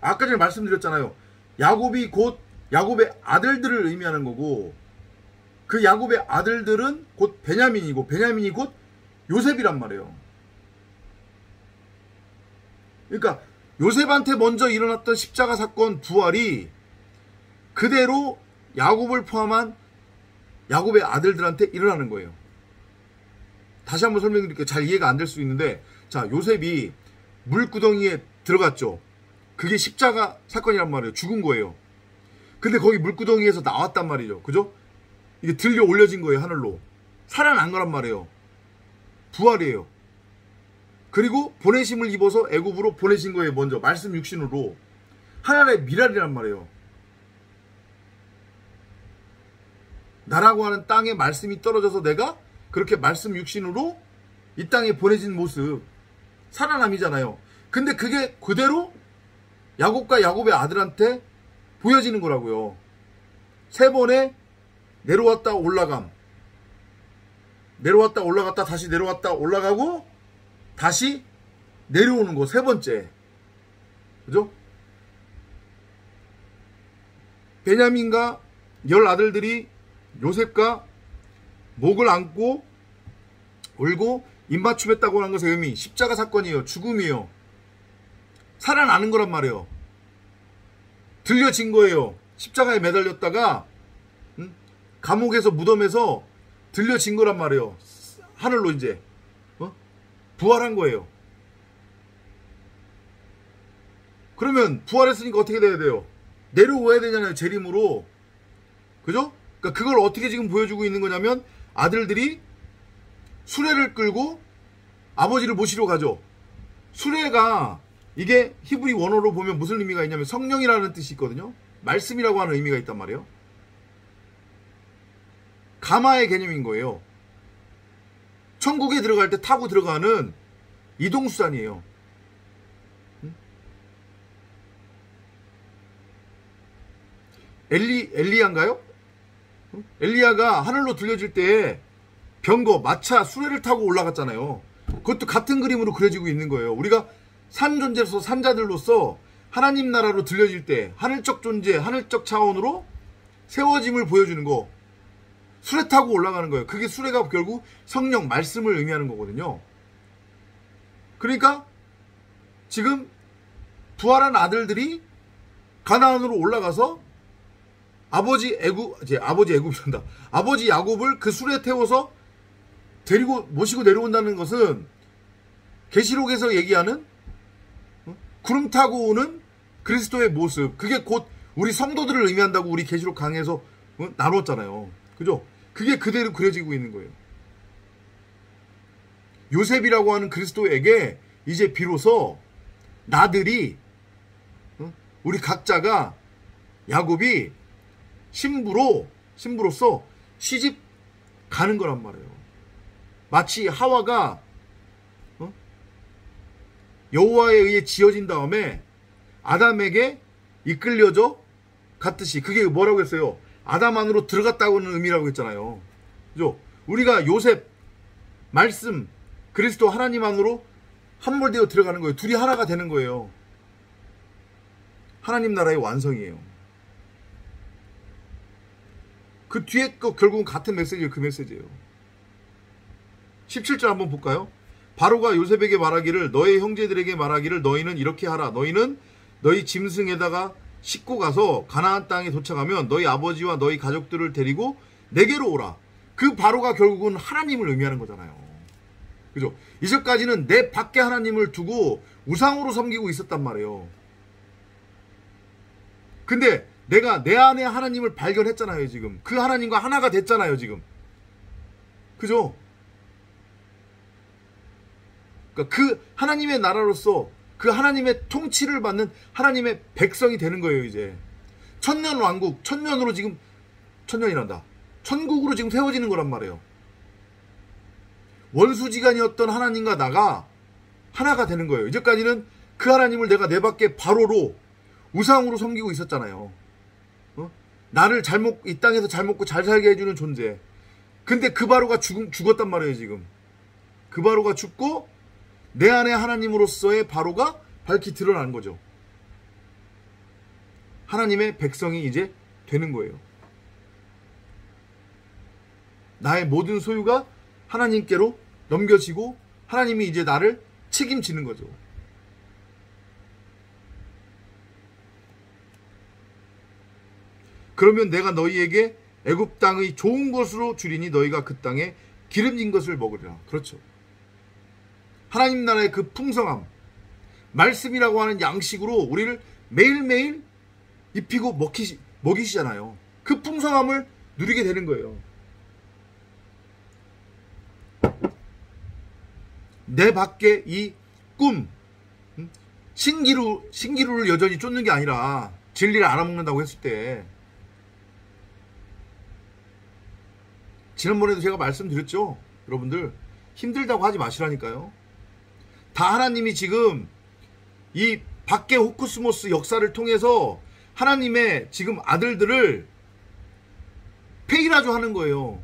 아까 전에 말씀드렸잖아요. 야곱이 곧 야곱의 아들들을 의미하는 거고, 그 야곱의 아들들은 곧 베냐민이고, 베냐민이 곧 요셉이란 말이에요. 그러니까 요셉한테 먼저 일어났던 십자가 사건 부활이 그대로 야곱을 포함한 야곱의 아들들한테 일어나는 거예요. 다시 한번 설명드릴게요. 잘 이해가 안 될 수 있는데, 자, 요셉이 물구덩이에 들어갔죠. 그게 십자가 사건이란 말이에요. 죽은 거예요. 근데 거기 물구덩이에서 나왔단 말이죠. 그죠? 이게 들려 올려진 거예요. 하늘로. 살아난 거란 말이에요. 부활이에요. 그리고 보내심을 입어서 애굽으로 보내신 거예요. 먼저 말씀 육신으로. 하나의 미랄이란 말이에요. 나라고 하는 땅에 말씀이 떨어져서 내가 그렇게 말씀 육신으로 이 땅에 보내진 모습, 살아남이잖아요. 근데 그게 그대로 야곱과 야곱의 아들한테 보여지는 거라고요. 3번에 내려왔다 올라감, 내려왔다 올라갔다 다시 내려왔다 올라가고 다시 내려오는 거, 3번째. 그죠? 베냐민과 10아들들이 요셉과 목을 안고 울고 입맞춤했다고 하는 것의 의미, 십자가 사건이에요. 죽음이에요. 살아나는 거란 말이에요. 들려진 거예요. 십자가에 매달렸다가 감옥에서, 무덤에서 들려진 거란 말이에요. 하늘로 이제 부활한 거예요. 그러면 부활했으니까 어떻게 돼야 돼요? 내려와야 되잖아요. 재림으로. 그죠? 그러니까 그걸 어떻게 지금 보여주고 있는 거냐면, 아들들이 수레를 끌고 아버지를 모시러 가죠. 수레가, 이게 히브리 원어로 보면 무슨 의미가 있냐면 성령이라는 뜻이 있거든요. 말씀이라고 하는 의미가 있단 말이에요. 가마의 개념인 거예요. 천국에 들어갈 때 타고 들어가는 이동수단이에요. 엘리야인가요? 엘리야가 하늘로 들려질 때 병거, 마차, 수레를 타고 올라갔잖아요. 그것도 같은 그림으로 그려지고 있는 거예요. 우리가 산 존재로서, 산자들로서 하나님 나라로 들려질 때 하늘적 존재, 하늘적 차원으로 세워짐을 보여주는 거, 수레 타고 올라가는 거예요. 그게 수레가 결국 성령, 말씀을 의미하는 거거든요. 그러니까 지금 부활한 아들들이 가나안으로 올라가서 아버지 야곱을 그 수레에 태워서 모시고 내려온다는 것은 계시록에서 얘기하는 구름 타고 오는 그리스도의 모습, 그게 곧 우리 성도들을 의미한다고 우리 계시록 강의에서 나눴잖아요. 그죠? 그게 그대로 그려지고 있는 거예요. 요셉이라고 하는 그리스도에게 이제 비로소 나들이 우리 각자가 야곱이 신부로서 시집 가는 거란 말이에요. 마치 하와가 여호와에 의해 지어진 다음에 아담에게 이끌려져 갔듯이, 그게 뭐라고 했어요? 아담 안으로 들어갔다고는 의미라고 했잖아요. 그죠? 우리가 요셉, 말씀, 그리스도 하나님 안으로 함몰되어 들어가는 거예요. 둘이 하나가 되는 거예요. 하나님 나라의 완성이에요. 그 뒤에 거 결국은 같은 메시지예요. 그 메시지예요. 17절 한번 볼까요? 바로가 요셉에게 말하기를, 너의 형제들에게 말하기를, 너희는 이렇게 하라. 너희는 너희 짐승에다가 싣고 가서 가나안 땅에 도착하면 너희 아버지와 너희 가족들을 데리고 내게로 오라. 그 바로가 결국은 하나님을 의미하는 거잖아요. 그죠? 이제까지는 내 밖에 하나님을 두고 우상으로 섬기고 있었단 말이에요. 근데 내가 내 안에 하나님을 발견했잖아요. 지금 그 하나님과 하나가 됐잖아요. 지금 그죠? 그러니까 그 하나님의 나라로서 그 하나님의 통치를 받는 하나님의 백성이 되는 거예요. 이제 천년 왕국, 천년으로 지금, 천년이란다, 천국으로 지금 세워지는 거란 말이에요. 원수지간이었던 하나님과 나가 하나가 되는 거예요. 이제까지는 그 하나님을 내가 내 밖에 바로로 우상으로 섬기고 있었잖아요. 나를 이 땅에서 잘 먹고 잘 살게 해주는 존재. 근데 그 바로가 죽었단 말이에요. 지금 그 바로가 죽고 내 안에 하나님으로서의 바로가 밝히 드러난 거죠. 하나님의 백성이 이제 되는 거예요. 나의 모든 소유가 하나님께로 넘겨지고 하나님이 이제 나를 책임지는 거죠. 그러면 내가 너희에게 애굽 땅의 좋은 것으로 주리니 너희가 그 땅에 기름진 것을 먹으리라. 그렇죠. 하나님 나라의 그 풍성함, 말씀이라고 하는 양식으로 우리를 매일매일 입히고 먹이시잖아요. 그 풍성함을 누리게 되는 거예요. 내 밖에 이 꿈, 신기루를 여전히 쫓는 게 아니라 진리를 알아먹는다고 했을 때, 지난번에도 제가 말씀드렸죠. 여러분들 힘들다고 하지 마시라니까요. 다 하나님이 지금 이 밖의 호쿠스모스 역사를 통해서 하나님의 지금 아들들을 페이라조 하는 거예요.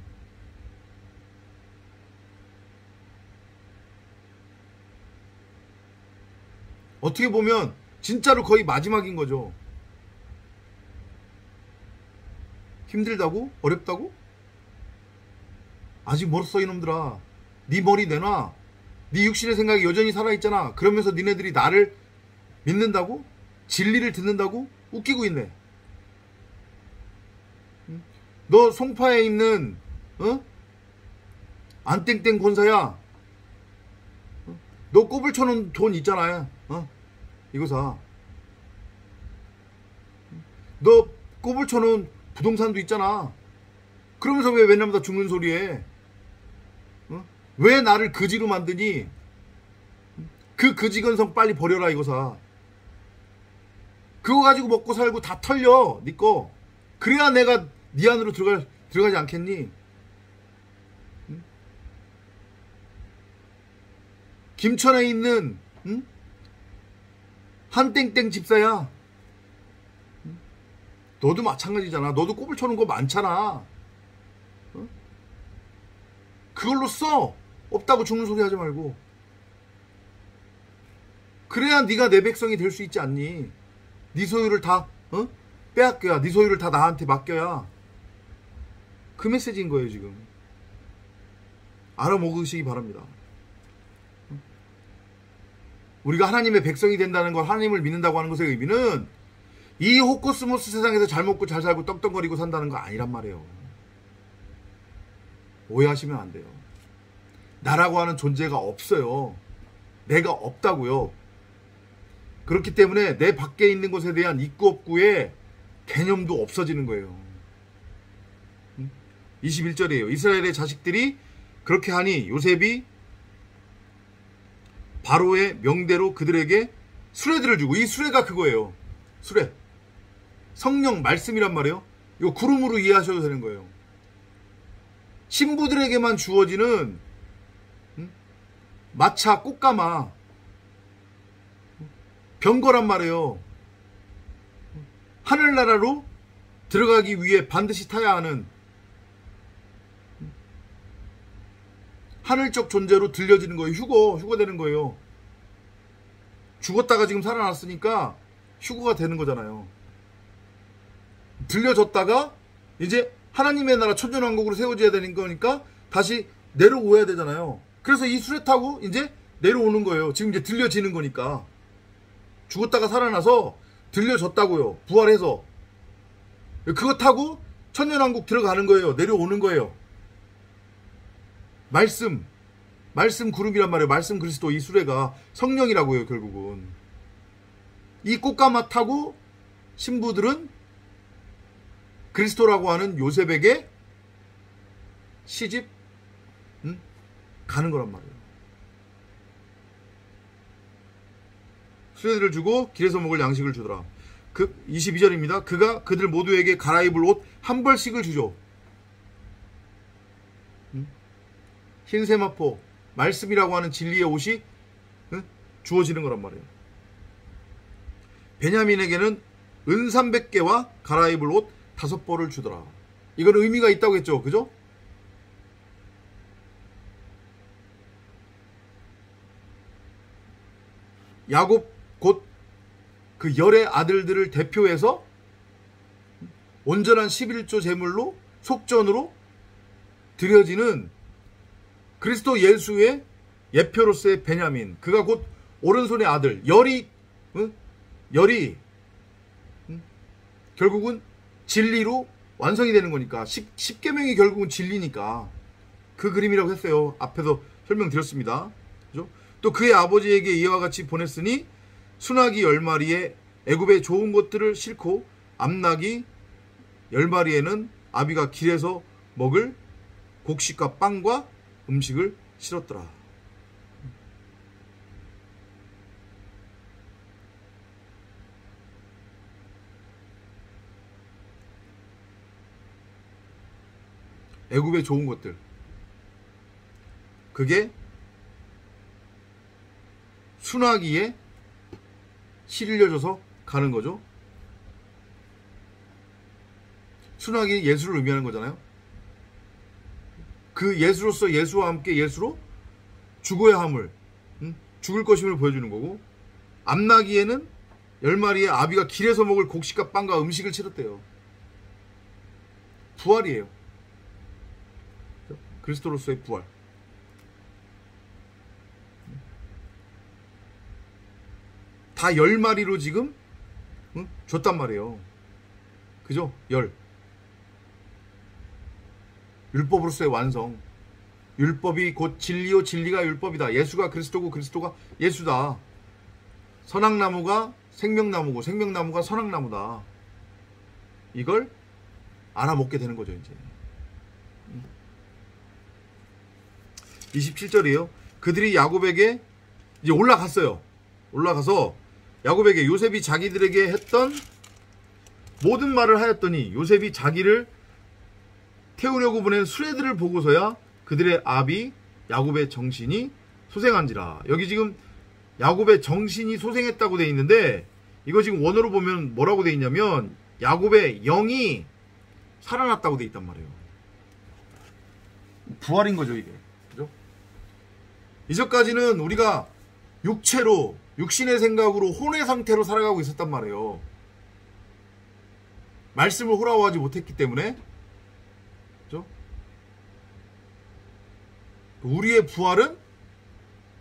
어떻게 보면 진짜로 거의 마지막인 거죠. 힘들다고? 어렵다고? 아직 멀었어 이놈들아. 네 머리 내놔. 네 육신의 생각이 여전히 살아있잖아. 그러면서 니네들이 나를 믿는다고? 진리를 듣는다고? 웃기고 있네. 너 송파에 있는 안땡땡 권사야. 너 꼽을 쳐놓은 돈 있잖아. 이거 사. 너 꼽을 쳐놓은 부동산도 있잖아. 그러면서 왜 맨날마다 죽는 소리 해? 왜 나를 거지로 만드니? 그 거지건성 빨리 버려라. 이거 사. 그거 가지고 먹고 살고 다 털려 네 거. 그래야 내가 네 안으로 들어가지 않겠니? 김천에 있는 한땡땡 집사야. 너도 마찬가지잖아. 너도 꼽을 쳐놓은 거 많잖아. 그걸로 써. 없다고 죽는 소리 하지 말고. 그래야 네가 내 백성이 될 수 있지 않니? 네 소유를 다 빼앗겨야, 네 소유를 다 나한테 맡겨야. 그 메시지인 거예요 지금. 알아먹으시기 바랍니다. 우리가 하나님의 백성이 된다는 걸, 하나님을 믿는다고 하는 것의 의미는 이 호코스모스 세상에서 잘 먹고 잘 살고 떡떡거리고 산다는 거 아니란 말이에요. 오해하시면 안 돼요. 나라고 하는 존재가 없어요. 내가 없다고요. 그렇기 때문에 내 밖에 있는 것에 대한 있고 없고의 개념도 없어지는 거예요. 21절이에요. 이스라엘의 자식들이 그렇게 하니 요셉이 바로의 명대로 그들에게 수레들을 주고, 이 수레가 그거예요. 수레. 성령 말씀이란 말이에요. 이거 구름으로 이해하셔도 되는 거예요. 신부들에게만 주어지는 마차 꽃가마 병거란 말이에요. 하늘나라로 들어가기 위해 반드시 타야 하는 하늘적 존재로 들려지는 거예요. 휴거 되는 거예요. 죽었다가 지금 살아났으니까 휴거가 되는 거잖아요. 들려졌다가 이제 하나님의 나라 천년왕국으로 세워져야 되는 거니까 다시 내려오야 되잖아요. 그래서 이 수레 타고 이제 내려오는 거예요. 지금 이제 들려지는 거니까. 죽었다가 살아나서 들려졌다고요. 부활해서. 그거 타고 천년왕국 들어가는 거예요. 내려오는 거예요. 말씀 구름이란 말이에요. 말씀 그리스도. 이 수레가 성령이라고요. 결국은 이 꽃가마 타고 신부들은 그리스도라고 하는 요셉에게 시집 가는 거란 말이에요. 수레들을 주고 길에서 먹을 양식을 주더라. 22절입니다. 그가 그들 모두에게 갈아입을 옷 한 벌씩을 주죠. 흰 세마포 말씀이라고 하는 진리의 옷이 주어지는 거란 말이에요. 베냐민에게는 은 300개와 갈아입을 옷 5벌을 주더라. 이건 의미가 있다고 했죠. 그죠? 야곱 곧 그 열의 아들들을 대표해서 온전한 11조 제물로 속전으로 드려지는 그리스도 예수의 예표로서의 베냐민. 그가 곧 오른손의 아들. 열이 결국은 진리로 완성이 되는 거니까. 10계명이 결국은 진리니까. 그 그림이라고 했어요. 앞에서 설명드렸습니다. 그죠? 또 그의 아버지에게 이와 같이 보냈으니 순하기 10마리에 애굽의 좋은 것들을 싣고 암나기 10마리에는 아비가 길에서 먹을 곡식과 빵과 음식을 실었더라. 애굽의 좋은 것들. 그게 순하기에 실려져서 가는 거죠. 순하기 예수를 의미하는 거잖아요. 그 예수로서 예수와 함께 예수로 죽어야 함을, 죽을 것임을 보여주는 거고, 암나기에는 10마리의 아비가 길에서 먹을 곡식과 빵과 음식을 치렀대요. 부활이에요. 그리스도로서의 부활. 다 10마리로 지금 줬단 말이에요. 그죠? 율법으로서의 완성. 율법이 곧 진리요 진리가 율법이다. 예수가 그리스도고 그리스도가 예수다. 선악나무가 생명나무고 생명나무가 선악나무다. 이걸 알아먹게 되는 거죠. 이제 27절이에요. 그들이 야곱에게 이제 올라갔어요. 올라가서 야곱에게 요셉이 자기들에게 했던 모든 말을 하였더니 요셉이 자기를 태우려고 보낸 수레들을 보고서야 그들의 아비 야곱의 정신이 소생한지라. 여기 지금 야곱의 정신이 소생했다고 되어 있는데 이거 지금 원어로 보면 뭐라고 되어 있냐면 야곱의 영이 살아났다고 되어 있단 말이에요. 부활인 거죠 이게. 그죠? 이전까지는 우리가 육체로 육신의 생각으로 혼의 상태로 살아가고 있었단 말이에요. 말씀을 호라워하지 못했기 때문에. 그죠? 우리의 부활은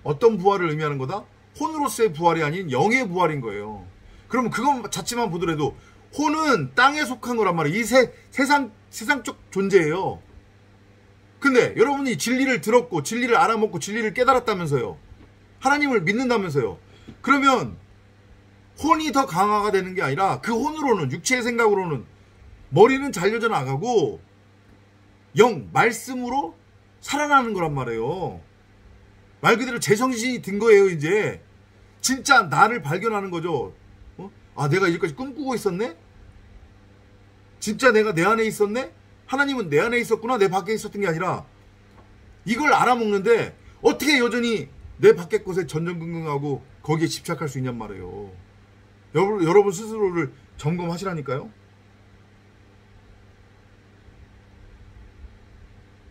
어떤 부활을 의미하는 거다? 혼으로서의 부활이 아닌 영의 부활인 거예요. 그러면 그것 자체만 보더라도 혼은 땅에 속한 거란 말이에요. 이 세상적 존재예요. 근데 여러분이 진리를 들었고 진리를 알아먹고 진리를 깨달았다면서요. 하나님을 믿는다면서요. 그러면 혼이 더 강화가 되는 게 아니라 그 혼으로는 육체의 생각으로는 머리는 잘려져 나가고 영, 말씀으로 살아나는 거란 말이에요. 말 그대로 제정신이 든 거예요. 이제 진짜 나를 발견하는 거죠. 아, 내가 이제까지 꿈꾸고 있었네? 진짜 내가 내 안에 있었네? 하나님은 내 안에 있었구나, 내 밖에 있었던 게 아니라. 이걸 알아먹는데 어떻게 여전히 내 밖의 것에 전전긍긍하고 거기에 집착할 수 있냔 말이에요. 여러분 스스로를 점검하시라니까요.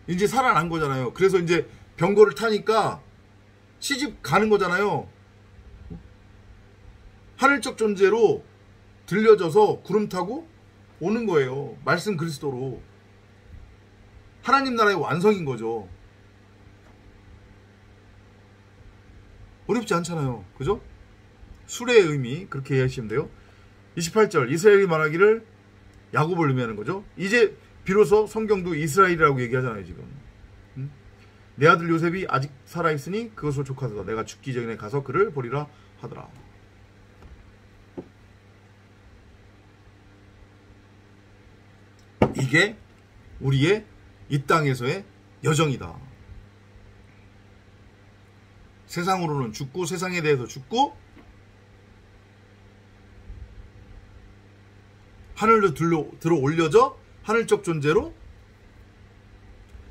이제 살아난 거잖아요. 그래서 이제 병거를 타니까 시집 가는 거잖아요. 하늘적 존재로 들려져서 구름 타고 오는 거예요. 말씀 그리스도로. 하나님 나라의 완성인 거죠. 어렵지 않잖아요. 그죠? 수레의 의미 그렇게 이해하시면 돼요. 28절 이스라엘이 말하기를 야곱을 의미하는 거죠. 이제 비로소 성경도 이스라엘이라고 얘기하잖아요. 지금. 내 아들 요셉이 아직 살아있으니 그것을 족하도다. 내가 죽기 전에 가서 그를 보리라 하더라. 이게 우리의 이 땅에서의 여정이다. 세상으로는 죽고 세상에 대해서 죽고 하늘로 들어 올려져 하늘적 존재로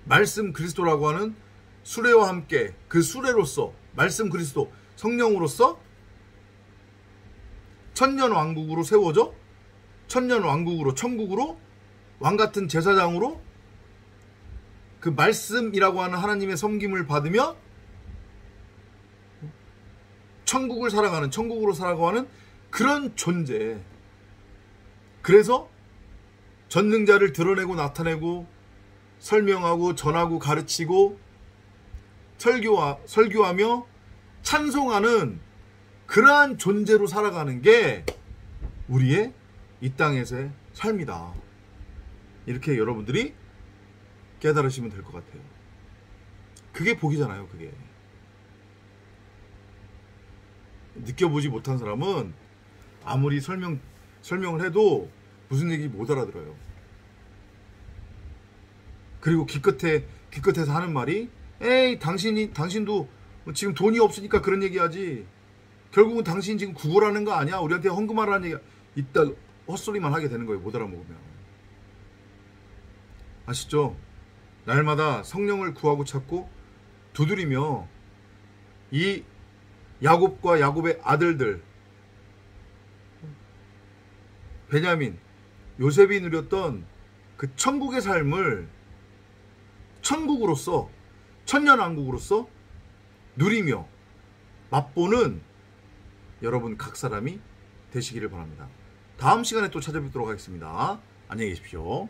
말씀 그리스도라고 하는 수레와 함께 그 수레로서 말씀 그리스도 성령으로서 천년 왕국으로 세워져 천년 왕국으로 천국으로 왕같은 제사장으로 그 말씀이라고 하는 하나님의 섬김을 받으며 천국을 살아가는 천국으로 살아가는 그런 존재. 그래서 전능자를 드러내고 나타내고 설명하고 전하고 가르치고 설교하며 찬송하는 그러한 존재로 살아가는 게 우리의 이 땅에서의 삶이다. 이렇게 여러분들이 깨달으시면 될 것 같아요. 그게 복이잖아요. 그게. 느껴보지 못한 사람은 아무리 설명을 해도 무슨 얘기 못 알아들어요. 그리고 기껏해서 하는 말이 에이 당신도 지금 돈이 없으니까 그런 얘기하지. 결국은 당신 지금 구걸하는 거 아니야? 우리한테 헌금하라는 얘기야. 이따 헛소리만 하게 되는 거예요. 못 알아먹으면. 아시죠? 날마다 성령을 구하고 찾고 두드리며 이 야곱과 야곱의 아들들 베냐민, 요셉이 누렸던 그 천국의 삶을 천국으로서 천년왕국으로서 누리며 맛보는 여러분 각 사람이 되시기를 바랍니다. 다음 시간에 또 찾아뵙도록 하겠습니다. 안녕히 계십시오.